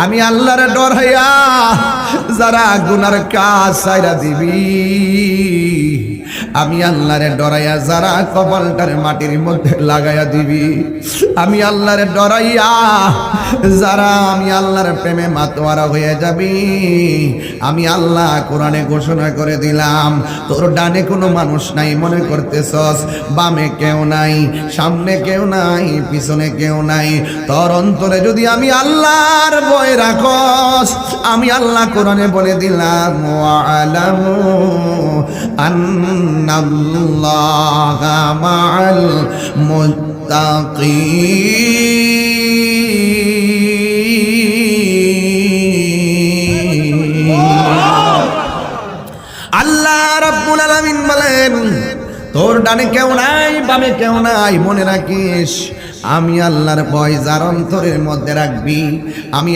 আমি আল্লাহর ডরাইয়া যারা গুনার কাজ ছাইরা দিবি, আমি আল্লাহরে ডরাইয়া যারা কপালটার মাটির মধ্যে লাগাইয়া দিবি, আমি আল্লাহরে ডরাইয়া যারা আমি আল্লাহর প্রেমে মাতোয়ারা হয়ে যাবি, আমি আল্লাহ কোরআনে ঘোষণা করে দিলাম, তোর ডানে কোনো মানুষ নাই মনে করতেছস, বামে কেউ নাই, সামনে কেউ নাই, পিছনে কেউ নাই, তোর অন্তরে যদি আমি আল্লাহর ভয় রাখস, আমি আল্লাহ কোরআনে বলে দিলাম ওয়ালামু আন্নাল্লাহা মাআল মুত্তাকিন। আল্লাহ রাব্বুল আলামিন বলেন, তোর ডানে কেউ নাই, বামে কেউ নাই, মনে রাখিস আমি আল্লাহর ভয় যার অন্তরের মধ্যে রাখবি, আমি